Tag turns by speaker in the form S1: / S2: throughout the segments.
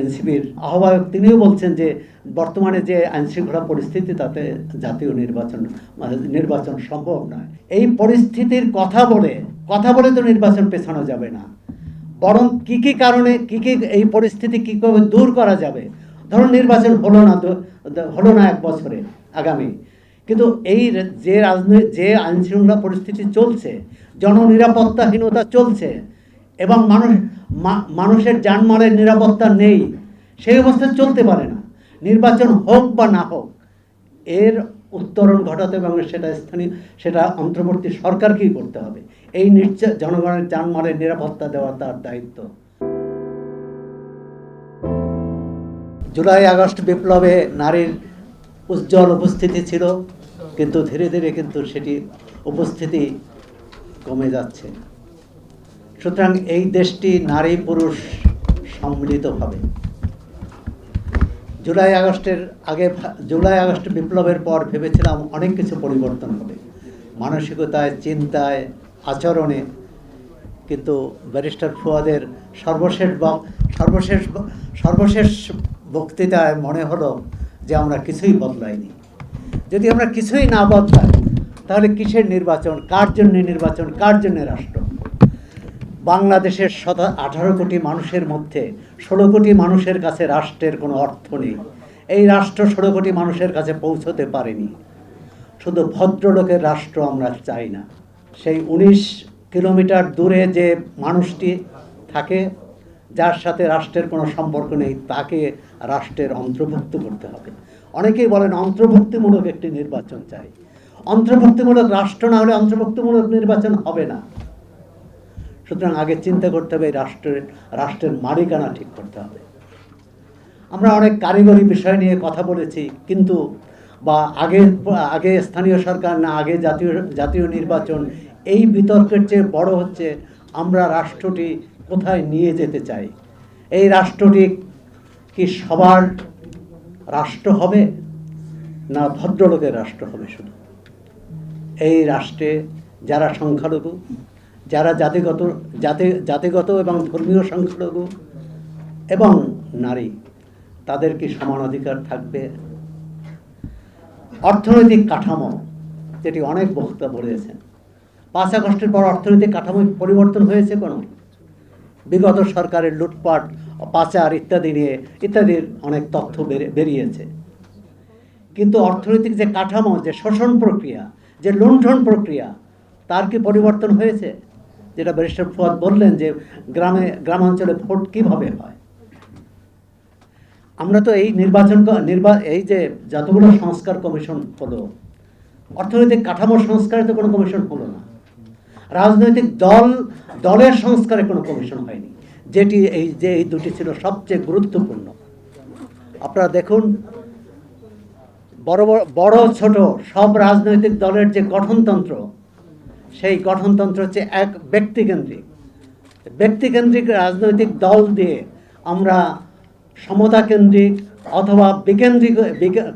S1: এনসিপির আহ্বায়ক তিনিও বলছেন যে বর্তমানে যে আইনশৃঙ্খলা পরিস্থিতি তাতে জাতীয় নির্বাচন সম্ভব নয়। এই পরিস্থিতির কথা বলে তো নির্বাচন পেছানো যাবে না, বরং কি কারণে কি এই পরিস্থিতি কীভাবে দূর করা যাবে। ধরুন নির্বাচন হলো না 1 বছরে আগামী, কিন্তু এই যে আইনশৃঙ্খলা পরিস্থিতি চলছে, জননিরাপত্তাহীনতা চলছে এবং মানুষের জানমালের নিরাপত্তা নেই, সেই অবস্থা চলতে পারে না। নির্বাচন হোক বা না হোক, এর উত্তরণ ঘটাতে এবং সেটা অন্তর্বর্তী সরকারকেই করতে হবে। এই জনগণের জানমালের নিরাপত্তা দেওয়া তার দায়িত্ব। জুলাই আগস্ট বিপ্লবে নারীর উজ্জ্বল উপস্থিতি ছিল, কিন্তু ধীরে ধীরে কিন্তু সেটি উপস্থিতি কমে যাচ্ছে। সুতরাং এই দেশটি নারী পুরুষ সম্মিলিত হবে। জুলাই আগস্ট বিপ্লবের পর ভেবেছিলাম অনেক কিছু পরিবর্তন হবে, মানসিকতায়, চিন্তায়, আচরণে, কিন্তু ব্যারিস্টার ফুয়াদের সর্বশেষ বক্তৃতায় মনে হলো যে আমরা কিছুই বদলাইনি। যদি আমরা কিছুই না বদলাই, তাহলে কিসের নির্বাচন, কার জন্য নির্বাচন, কার জন্য রাষ্ট্র? বাংলাদেশের 18 কোটি মানুষের মধ্যে 16 কোটি মানুষের কাছে রাষ্ট্রের কোনো অর্থ নেই। এই রাষ্ট্র 16 কোটি মানুষের কাছে পৌঁছতে পারেনি। শুধু ভদ্রলোকের রাষ্ট্র আমরা চাই না। সেই 19 কিলোমিটার দূরে যে মানুষটি থাকে, যার সাথে রাষ্ট্রের কোনো সম্পর্ক নেই, তাকে রাষ্ট্রের অন্তর্ভুক্ত করতে হবে। অনেকেই বলেন অন্তর্ভুক্তিমূলক একটি নির্বাচন চাই। অন্তর্ভুক্তিমূলক রাষ্ট্র না হলে অন্তর্ভুক্তিমূলক নির্বাচন হবে না। সুতরাং আগে চিন্তা করতে হবে রাষ্ট্রের মালিকানা ঠিক করতে হবে। আমরা অনেক কারিগরি বিষয় নিয়ে কথা বলেছি, কিন্তু আগে স্থানীয় সরকার না আগে জাতীয় নির্বাচন, এই বিতর্কের চেয়ে বড় হচ্ছে আমরা রাষ্ট্রটি কোথায় নিয়ে যেতে চাই। এই রাষ্ট্রটি কি সবার রাষ্ট্র হবে, না ভদ্রলোকের রাষ্ট্র হবে শুধু? এই রাষ্ট্রে যারা সংখ্যালঘু, যারা জাতিগত এবং ধর্মীয় সংখ্যালঘু এবং নারী, তাদের কি সমান অধিকার থাকবে? অর্থনৈতিক কাঠামো, যেটি অনেক বক্তা বলেছেন, 5 আগস্টের পর অর্থনৈতিক কাঠামো পরিবর্তন হয়েছে কোনো? বিগত সরকারের লুটপাট, পাচার ইত্যাদির অনেক তথ্য বেরিয়েছে, কিন্তু অর্থনৈতিক যে কাঠামো, যে শোষণ প্রক্রিয়া, যে লুণ্ঠন প্রক্রিয়া, তার কি পরিবর্তন হয়েছে? যেটা ব্যারিস্টার ফুয়াদ বললেন যে গ্রামাঞ্চলে ভোট কিভাবে হয়। আমরা তো এই এই যে যতগুলো সংস্কার কমিশন হলো, অর্থনৈতিক কাঠামো সংস্কারে তো কোনো কমিশন হলো না। রাজনৈতিক দলের সংস্কারে কোনো কমিশন হয়নি, যেটি এই দুটি ছিল সবচেয়ে গুরুত্বপূর্ণ। আপনারা দেখুন, বড় ছোট সব রাজনৈতিক দলের যে গঠনতন্ত্র, সেই গঠনতন্ত্র হচ্ছে এক ব্যক্তিকেন্দ্রিক রাজনৈতিক দল দিয়ে আমরা সমতাকেন্দ্রিক অথবা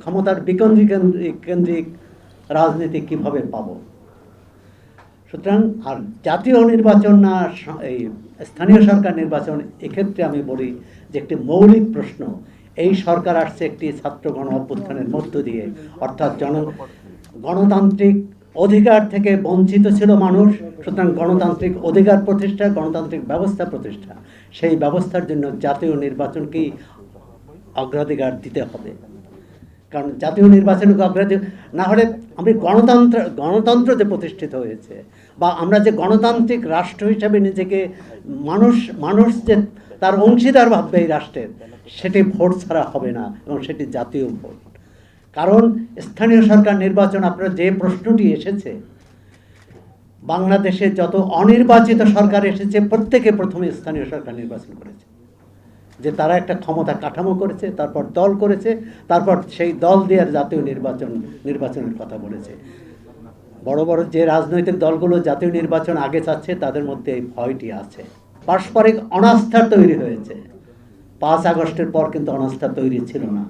S1: ক্ষমতার বিকেন্দ্রিক রাজনীতি কিভাবে পাব? সুতরাং আর জাতীয় নির্বাচন না এই স্থানীয় সরকার নির্বাচন, এক্ষেত্রে আমি বলি যে একটি মৌলিক প্রশ্ন। এই সরকার আসছে একটি ছাত্র গণ অভ্যুত্থানের মধ্য দিয়ে, অর্থাৎ গণতান্ত্রিক অধিকার থেকে বঞ্চিত ছিল মানুষ। সুতরাং গণতান্ত্রিক অধিকার প্রতিষ্ঠা, গণতান্ত্রিক ব্যবস্থা প্রতিষ্ঠা, সেই ব্যবস্থার জন্য জাতীয় নির্বাচনকেই অগ্রাধিকার দিতে হবে। কারণ জাতীয় নির্বাচনকে অগ্রাধিকার না হলে আমি গণতন্ত্র যে প্রতিষ্ঠিত হয়েছে, বা আমরা যে গণতান্ত্রিক রাষ্ট্র হিসাবে নিজেকে মানুষ যে তার অংশীদার ভাববে এই রাষ্ট্রের, সেটি ভোট ছাড়া হবে না, এবং সেটি জাতীয় ভোট। কারণ স্থানীয় সরকার নির্বাচন, আপনার যে প্রশ্নটি এসেছে, বাংলাদেশে যত অনির্বাচিত সরকার এসেছে প্রত্যেকে প্রথমে স্থানীয় সরকার নির্বাচন করেছে, যে তারা একটা ক্ষমতা কাঠামো করেছে, তারপর দল করেছে, তারপর সেই দল দিয়ে জাতীয় নির্বাচনের কথা বলেছে। বড় বড় যে রাজনৈতিক দলগুলো জাতীয় নির্বাচন আগে চাচ্ছে, তাদের মধ্যে এই ভয়টি আছে। পারস্পরিক অনাস্থা তৈরি হয়েছে। 5 আগস্টের পর কিন্তু অনাস্থা তৈরি ছিল না,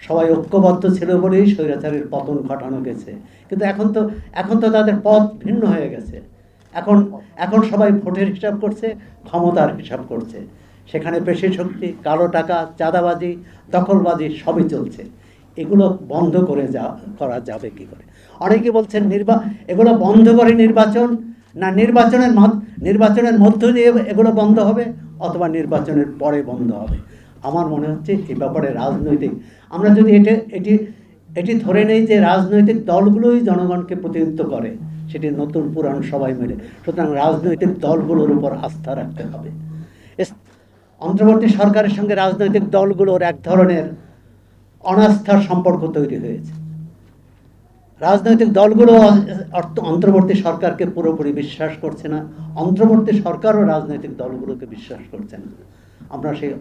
S1: সবাই ঐক্যবদ্ধ ছিল বলেই স্বৈরাচারের পতন ঘটানো গেছে। কিন্তু এখন তো তাদের পথ ভিন্ন হয়ে গেছে। এখন সবাই ভোটের হিসাব করছে, ক্ষমতার হিসাব করছে। সেখানে পেশি শক্তি, কালো টাকা, চাঁদাবাজি, দখলবাজি সবই চলছে। এগুলো বন্ধ করা যাবে কি করে? অনেকে বলছেন এগুলো বন্ধ করে নির্বাচন, না নির্বাচনের মধ্য দিয়ে এগুলো বন্ধ হবে অথবা নির্বাচনের পরে বন্ধ হবে। আমার মনে হচ্ছে এই ব্যাপারে আমরা যদি এটি ধরে নেই যে রাজনৈতিক দলগুলোই জনগণকে প্রতিনিধিত্ব করে, সেটি নতুন পুরাণ সবাই মিলে, সুতরাং রাজনৈতিক দলগুলোর উপর আস্থা রাখতে হবে। অন্তর্বর্তী সরকারের সঙ্গে রাজনৈতিক দলগুলোর এক ধরনের অনাস্থার সম্পর্ক তৈরি হয়েছে। রাজনৈতিক দলগুলো অন্তর্বর্তী সরকারকে পুরোপুরি বিশ্বাস করছে না, অন্তর্বর্তী সরকারও রাজনৈতিক দলগুলোকে বিশ্বাস করছে না। আমরা সেই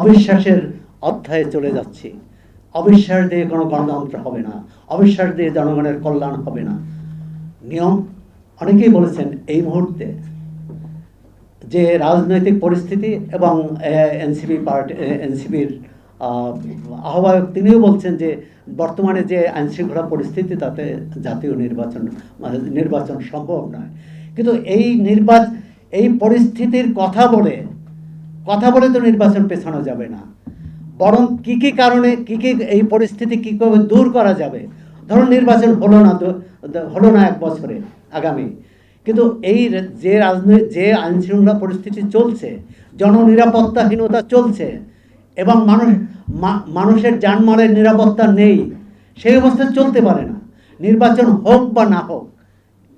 S1: অবিশ্বাসের অধ্যায়ে চলে যাচ্ছি। অবিশ্বাস দিয়ে কোনো গণতন্ত্র হবে না, অবিশ্বাস দিয়ে জনগণের কল্যাণ হবে না। অনেকেই বলেছেন এই মুহূর্তে যে রাজনৈতিক পরিস্থিতি এবং এনসিপির আহ্বায়ক তিনিও বলছেন যে বর্তমানে যে আইনশৃঙ্খলা পরিস্থিতি, তাতে জাতীয় নির্বাচন সম্ভব নয়। কিন্তু এই পরিস্থিতির কথা বলে তো নির্বাচন পেছানো যাবে না, বরং কি কারণে এই পরিস্থিতি কীভাবে দূর করা যাবে। ধরুন নির্বাচন হলো না 1 বছরে আগামী, কিন্তু যে আইনশৃঙ্খলা পরিস্থিতি চলছে, জননিরাপত্তাহীনতা চলছে এবং মানুষের জানমালের নিরাপত্তা নেই, সেই অবস্থায় চলতে পারে না। নির্বাচন হোক বা না হোক,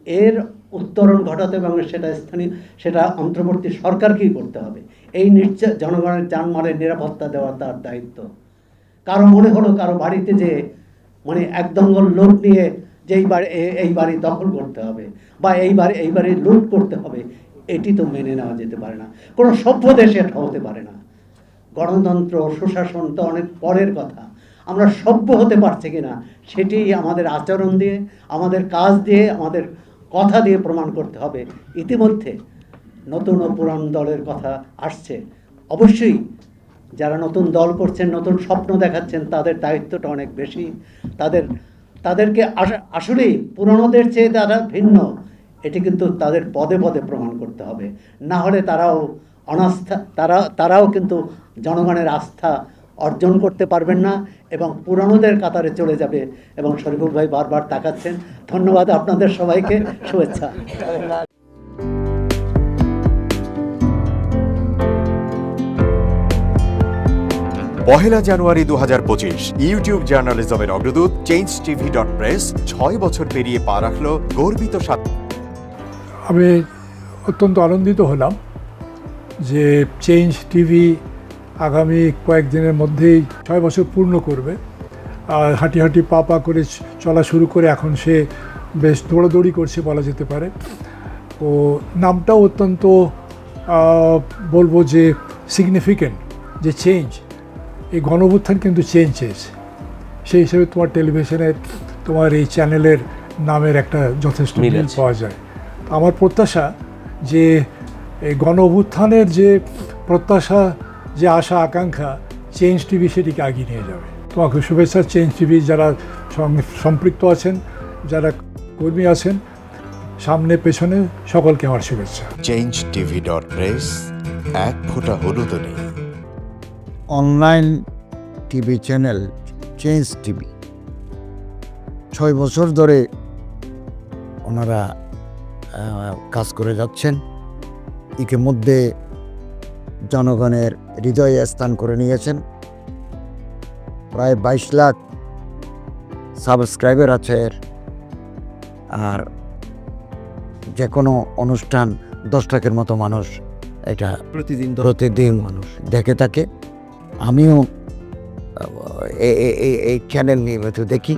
S1: এর উত্তরণ ঘটাতে এবং সেটা অন্তর্বর্তী সরকারকেই করতে হবে। এই জনগণের জানমালের নিরাপত্তা দেওয়া তার দায়িত্ব। কারো মনে হলো কারো বাড়িতে যে একদঙ্গল লোক নিয়ে যে এই বাড়ি দখল করতে হবে বা এই বাড়ি লুট করতে হবে, এটি তো মেনে নেওয়া যেতে পারে না। কোনো সভ্য দেশে এটা হতে পারে না। গণতন্ত্র, সুশাসন তো অনেক পরের কথা। আমরা সভ্য হতে পারছি কিনা সেটি আমাদের আচরণ দিয়ে, আমাদের কাজ দিয়ে, আমাদের কথা দিয়ে প্রমাণ করতে হবে। ইতিমধ্যে নতুন ও পুরান দলের কথা আসছে। অবশ্যই যারা নতুন দল করছেন, নতুন স্বপ্ন দেখাচ্ছেন, তাদের দায়িত্বটা অনেক বেশি। তাদেরকে আসলেই পুরনোদের চেয়ে তারা ভিন্ন, এটি কিন্তু তাদের পদে পদে প্রমাণ করতে হবে। না হলে তারাও কিন্তু জনগণের আস্থা অর্জন করতে পারবেন না এবং পুরানোদের কাতারে চলে যাবে। এবং শরীফুল ভাই বারবার তাকাচ্ছেন। ধন্যবাদ আপনাদের সবাইকে, শুভেচ্ছা।
S2: পহেলা জানুয়ারি 2025 ইউটিউব জার্নালিজমের অগ্রদূত changetv.press 6 বছর পেরিয়ে পা রাখল গর্বিত
S3: আমি অত্যন্ত আনন্দিত হলাম যে চেঞ্জ টিভি আগামী কয়েকদিনের মধ্যেই 6 বছর পূর্ণ করবে। আর হাঁটি পা করে চলা শুরু করে এখন সে বেশ দৌড়াদৌড়ি করছে বলা যেতে পারে। ও নামটাও অত্যন্ত বলবো যে সিগনিফিকেন্ট, যে চেঞ্জ, এই গণঅভ্যুত্থান কিন্তু চেঞ্জ চেয়েছে। সেই হিসেবে তোমার টেলিভিশনের, তোমার এই চ্যানেলের নামের একটা যথেষ্ট মিল পাওয়া যায়। আমার প্রত্যাশা যে এই গণঅভ্যুত্থানের যে প্রত্যাশা, যে আশা আকাঙ্ক্ষা, চেঞ্জ টিভি সেটিকে এগিয়ে নিয়ে যাবে। তোমাকে শুভেচ্ছা। চেঞ্জ টিভি যারা সম্পৃক্ত আছেন, যারা কর্মী আছেন, সামনে পেছনে সকলকে আমার শুভেচ্ছা।
S2: changetv.press, এক ফোঁটা হলুদও নেই।
S4: Online TV channel change TV 6 বছর ধরে ওনারা কাজ করে যাচ্ছেন। ইতিমধ্যে জনগণের হৃদয়ে স্থান করে নিয়েছেন। প্রায় 22 লাখ সাবস্ক্রাইবার আছে। আর যে কোনো অনুষ্ঠান 10 লাখের মতো মানুষ এটা প্রতিদিন মানুষ দেখে থাকে। আমিও এই চ্যানেল নিয়মিত দেখি।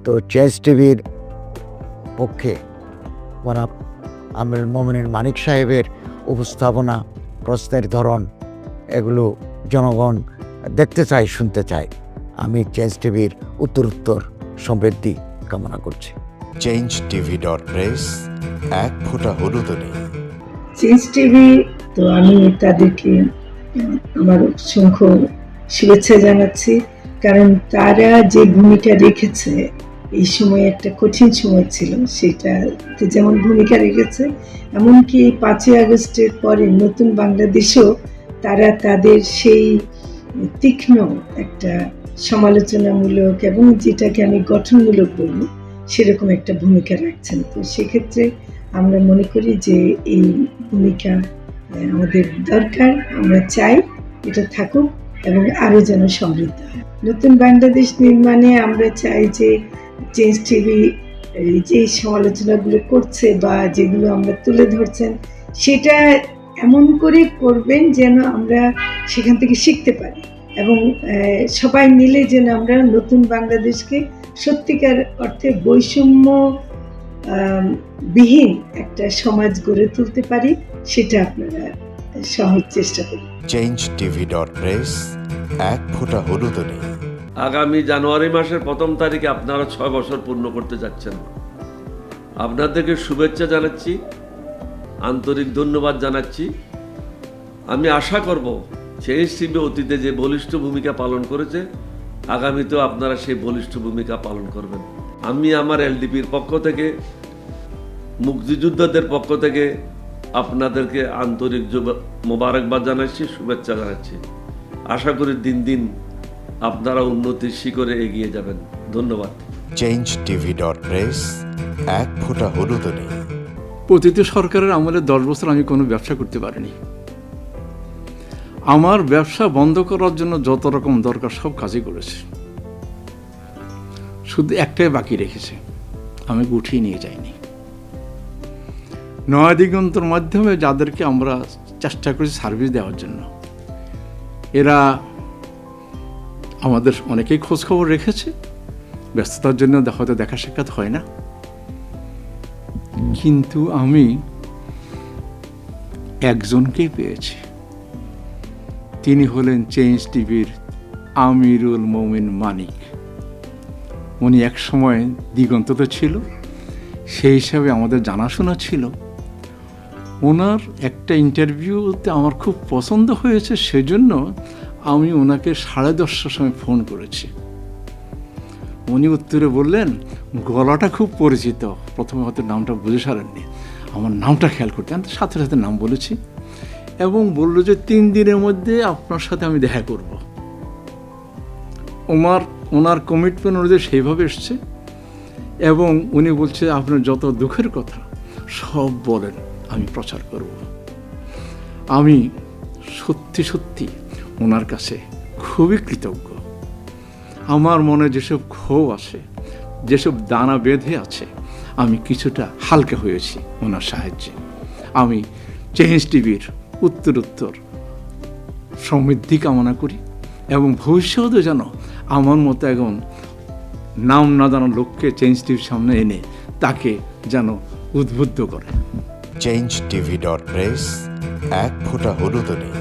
S4: তো চেঞ্জ টিভির পক্ষে আমিরুল মোমিনিন মানিক সাহেবের উপস্থাপনা, প্রশ্নের ধরন, এগুলো জনগণ দেখতে চায়, শুনতে চায়। আমি চেঞ্জ টিভির উত্তরোত্তর সমৃদ্ধি কামনা করছি।
S2: changetv.press, এক ফোঁটা হলুদও নেই।
S5: চেঞ্জ টিভি, তো আমি তাদেরকে আমার অসংখ্য শুভেচ্ছা জানাচ্ছি, কারণ তারা যে ভূমিকা রেখেছে এই সময় একটা কঠিন সময় ছিল, সেটাতে যেমন ভূমিকা রেখেছে, এমনকি 5ই আগস্টের পরে নতুন বাংলাদেশেও তারা তাদের সেই তীক্ষ্ণ একটা সমালোচনামূলক এবং যেটাকে আমি গঠনমূলক বলবো সেরকম একটা ভূমিকা রাখছেন। তো সেক্ষেত্রে আমরা মনে করি যে এই ভূমিকা আমাদের দরকার, আমরা চাই এটা থাকুক এবং আরো যেন সমৃদ্ধ হয়। নতুন বাংলাদেশ নির্মাণে আমরা চাই যে চেঞ্জ টিভি যে সমালোচনাগুলো করছে বা যেগুলো আমরা তুলে ধরছেন সেটা এমন করে করবেন যেন আমরা সেখান থেকে শিখতে পারি এবং সবাই মিলে যেন আমরা নতুন বাংলাদেশকে সত্যিকার অর্থে বৈষম্য বিহীন একটা সমাজ গড়ে তুলতে পারি, সেটা আপনারা সহজ চেষ্টা করুন।
S2: changetv.press এক ফোঁটা হলুদও নেই।
S6: আগামী জানুয়ারি মাসের 1ম তারিখে আপনারা 6 বছর পূর্ণ করতে যাচ্ছেন। আপনাদেরকে শুভেচ্ছা জানাচ্ছি, আন্তরিক ধন্যবাদ জানাচ্ছি। আমি আশা করব চেঞ্জ টিভি অতীতে যে বলিষ্ঠ ভূমিকা পালন করেছে, আগামীতেও আপনারা সেই বলিষ্ঠ ভূমিকা পালন করবেন। আমি আমার এলডিপির পক্ষ থেকে, মুক্তিযোদ্ধাদের পক্ষ থেকে আপনাদেরকে আন্তরিক মোবারকবাদ জানাচ্ছি, শুভেচ্ছা জানাচ্ছি। আশা করি দিন দিন আপনারা উন্নতির শিখরে এগিয়ে যাবেন। ধন্যবাদ।
S2: changetv.press এক ফোঁটা হলুদও নেই।
S7: প্রতিটি সরকারের আমলে 10 বছর আমি কোনো ব্যবসা করতে পারিনি। আমার ব্যবসা বন্ধ করার জন্য যত রকম দরকার সব কাজই করেছে, শুধু একটাই বাকি রেখেছে, আমি গুটিয়ে নিয়ে যাইনি। নয়া দিগন্তর মাধ্যমে যাদেরকে আমরা চেষ্টা করেছি সার্ভিস দেওয়ার জন্য, এরা আমাদের অনেকেই খোঁজখবর রেখেছে, ব্যস্ততার জন্য হয়তো দেখা সাক্ষাৎ হয় না, কিন্তু আমি একজনকেই পেয়েছি। তিনি হলেন চেঞ্জ টিভির আমিরুল মোমিন মানিক। উনি এক সময় দিগন্ততে ছিল, সেই হিসাবে আমাদের জানাশোনা ছিল। ওনার একটা ইন্টারভিউতে আমার খুব পছন্দ হয়েছে, সেজন্য আমি ওনাকে 10:30টার সময় ফোন করেছি। উনি উত্তরে বললেন, গলাটা খুব পরিচিত, প্রথমে হয়তো নামটা বুঝে সারেননি, আমার নামটা খেয়াল করতে। আমি সাথে সাথে নাম বলেছি এবং বলল যে 3 দিনের মধ্যে আপনার সাথে আমি দেখা করব। ওনার কমিটমেন্ট অনুযায়ী সেইভাবে এসছে এবং উনি বলছে আপনার যত দুঃখের কথা সব বলেন, আমি প্রচার করব। আমি সত্যি সত্যি ওনার কাছে খুবই কৃতজ্ঞ। আমার মনে যেসব ক্ষোভ আছে, যেসব দানা বেঁধে আছে, আমি কিছুটা হালকা হয়েছি ওনার সাহায্যে। আমি চেঞ্জ টিভির উত্তরোত্তর সমৃদ্ধি কামনা করি এবং ভবিষ্যতে যেন আমার মতো একজন নাম না জানা লোককে চেঞ্জ টিভির সামনে এনে তাকে যেন উদ্বুদ্ধ করে।
S2: changetv.press এক ফোঁটা হলুদও নেই।